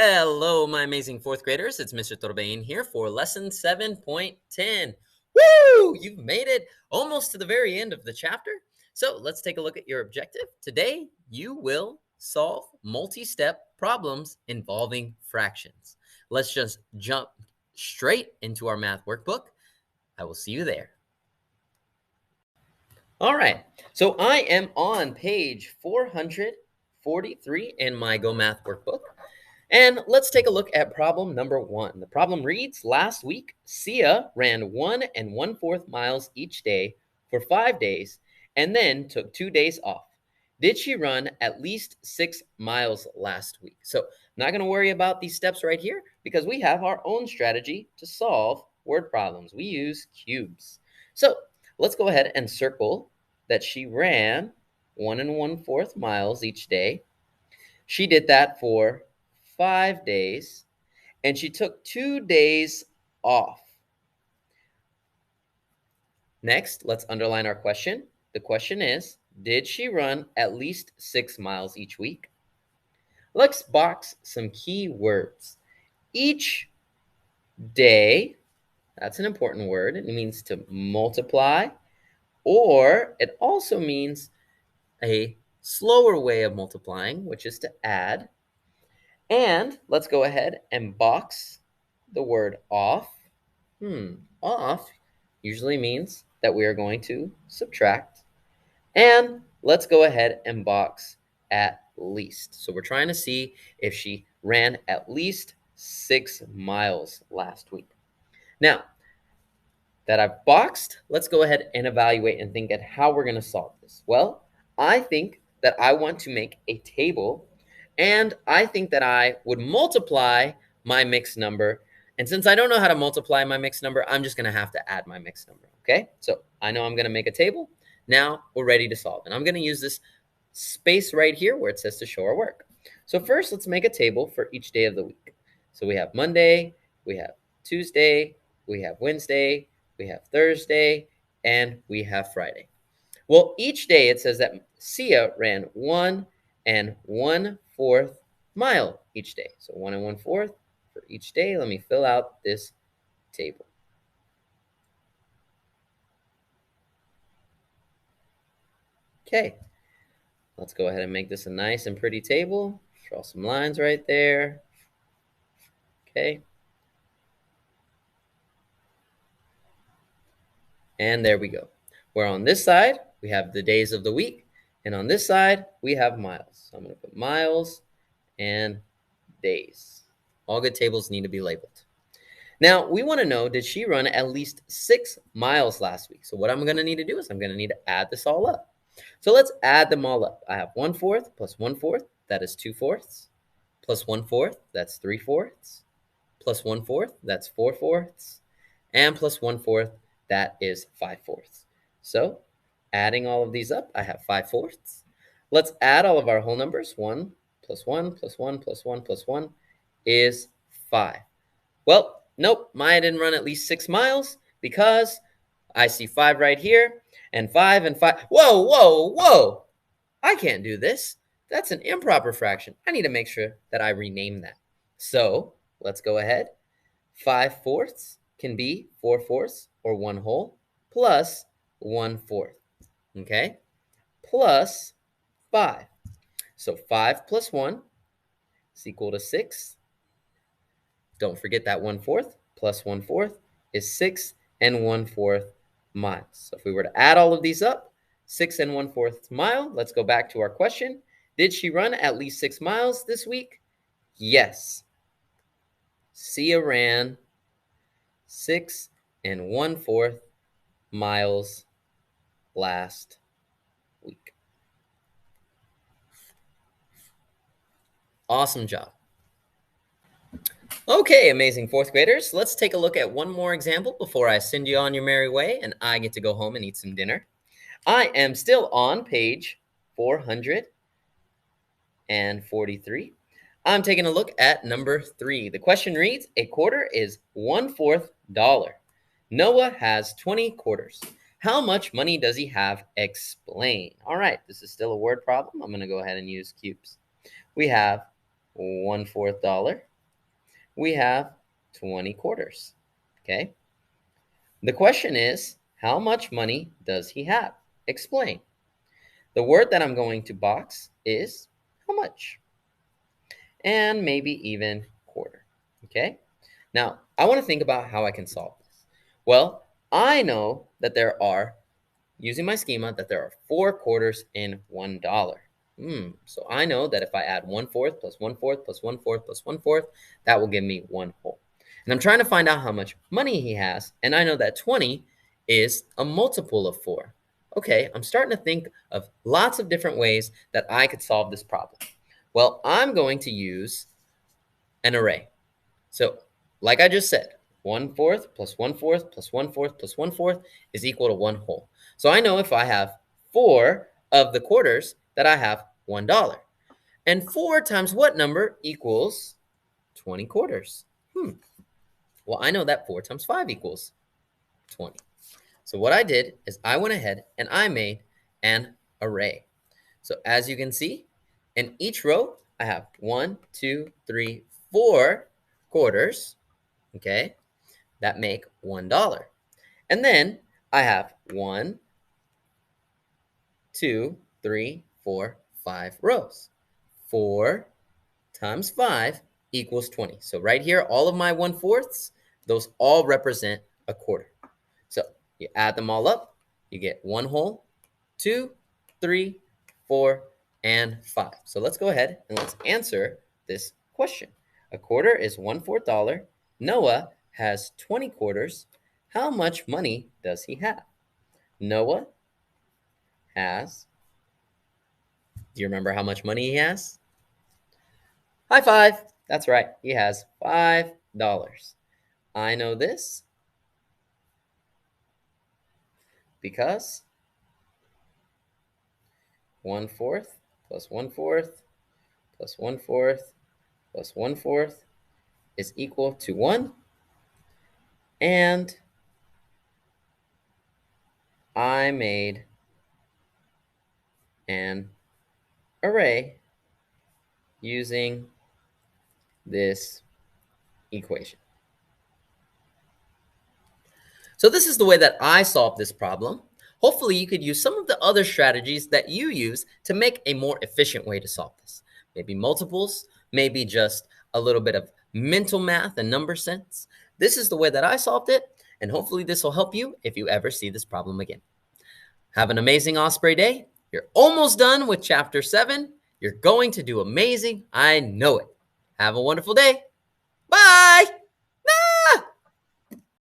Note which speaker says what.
Speaker 1: Hello, my amazing fourth graders. It's Mr. Torbain here for lesson 7.10. Woo! You've made it almost to the very end of the chapter. So let's take a look at your objective. Today, you will solve multi-step problems involving fractions. Let's just jump straight into our math workbook. I will see you there. All right, so I am on page 443 in my GoMath workbook. And let's take a look at problem number 1. The problem reads, last week, Sia ran 1 1/4 miles each day for 5 days and then took 2 days off. Did she run at least 6 miles last week? So I'm not going to worry about these steps right here because we have our own strategy to solve word problems. We use cubes. So let's go ahead and circle that she ran 1 1/4 miles each day. She did that for 5 days, and she took 2 days off. Next, let's underline our question. The question is, did she run at least 6 miles each week? Let's box some key words. Each day, that's an important word. It means to multiply, or it also means a slower way of multiplying, which is to add. And let's go ahead and box the word off. Off usually means that we are going to subtract. And let's go ahead and box at least. So we're trying to see if she ran at least 6 miles last week. Now that I've boxed, let's go ahead and evaluate and think at how we're going to solve this. Well, I think that I want to make a table, and I think that I would multiply my mixed number. And since I don't know how to multiply my mixed number, I'm just going to have to add my mixed number, okay? So I know I'm going to make a table. Now we're ready to solve. And I'm going to use this space right here where it says to show our work. So first, let's make a table for each day of the week. So we have Monday, we have Tuesday, we have Wednesday, we have Thursday, and we have Friday. Well, each day it says that Sia ran 1 1/4 mile each day. So 1 1/4 for each day. Let me fill out this table. Okay, let's go ahead and make this a nice and pretty table. Draw some lines right there. Okay. And there we go. Where on this side, we have the days of the week. And on this side, we have miles. So I'm going to put miles and days. All good tables need to be labeled. Now, we want to know, did she run at least 6 miles last week? So what I'm going to need to do is I'm going to need to add this all up. So let's add them all up. I have 1/4 plus 1/4, that is 2/4, plus 1/4, that's 3/4, plus 1/4, that's 4/4, and plus 1/4, that is 5/4. So adding all of these up, I have 5/4. Let's add all of our whole numbers. 1 plus 1 plus 1 plus 1 plus 1 is 5. Well, nope, Maya didn't run at least 6 miles because I see 5 right here, and 5 and 5. Whoa, whoa, whoa. I can't do this. That's an improper fraction. I need to make sure that I rename that. So let's go ahead. 5/4 can be 4/4 or 1 whole plus 1/4. Okay? Plus 5. So 5 plus 1 is equal to 6. Don't forget that 1/4 plus 1/4 is 6 1/4 miles. So if we were to add all of these up, 6 1/4 mile, let's go back to our question. Did she run at least 6 miles this week? Yes. Sia ran 6 1/4 miles last week. Awesome job. Okay, amazing fourth graders. Let's take a look at one more example before I send you on your merry way and I get to go home and eat some dinner. I am still on page 443. I'm taking a look at number 3. The question reads, a quarter is 1/4 dollar. Noah has 20 quarters. How much money does he have? Explain. All right, this is still a word problem. I'm going to go ahead and use cubes. We have 1/4 dollar. we have 20 quarters. Okay? The question is, how much money does he have? Explain. The word that I'm going to box is how much? And maybe even quarter. Okay? Now, I want to think about how I can solve this. Well, I know that there are, using my schema, that there are 4 quarters in $1. So I know that if I add 1/4 plus 1/4 plus 1/4 plus 1/4, that will give me 1 whole. And I'm trying to find out how much money he has, and I know that 20 is a multiple of 4. Okay, I'm starting to think of lots of different ways that I could solve this problem. Well, I'm going to use an array. So, like I just said, 1/4 plus 1/4 plus 1/4 plus 1/4 is equal to 1 whole. So I know if I have 4 of the quarters that I have $1. And 4 times what number equals 20 quarters? Well, I know that 4 times 5 equals 20. So what I did is I went ahead and I made an array. So as you can see, in each row, I have 1, 2, 3, 4 quarters, okay, that make $1. And then I have 1, 2, 3, 4, 5 rows. 4 times 5 equals 20. So right here, all of my 1/4ths, those all represent a quarter. So you add them all up, you get 1 whole, 2, 3, 4, and 5. So let's go ahead and let's answer this question. A quarter is $1/4. Noah has 20 quarters. How much money does he have? Noah has, do you remember how much money he has? High five. That's right. He has $5. I know this because 1/4 plus 1/4 plus 1/4 plus 1/4 is equal to 1. And I made an array using this equation. So this is the way that I solved this problem. Hopefully you could use some of the other strategies that you use to make a more efficient way to solve this. Maybe multiples, maybe just a little bit of mental math and number sense. This is the way that I solved it, and hopefully this will help you if you ever see this problem again. Have an amazing Osprey day. You're almost done with chapter 7. You're going to do amazing. I know it. Have a wonderful day. Bye.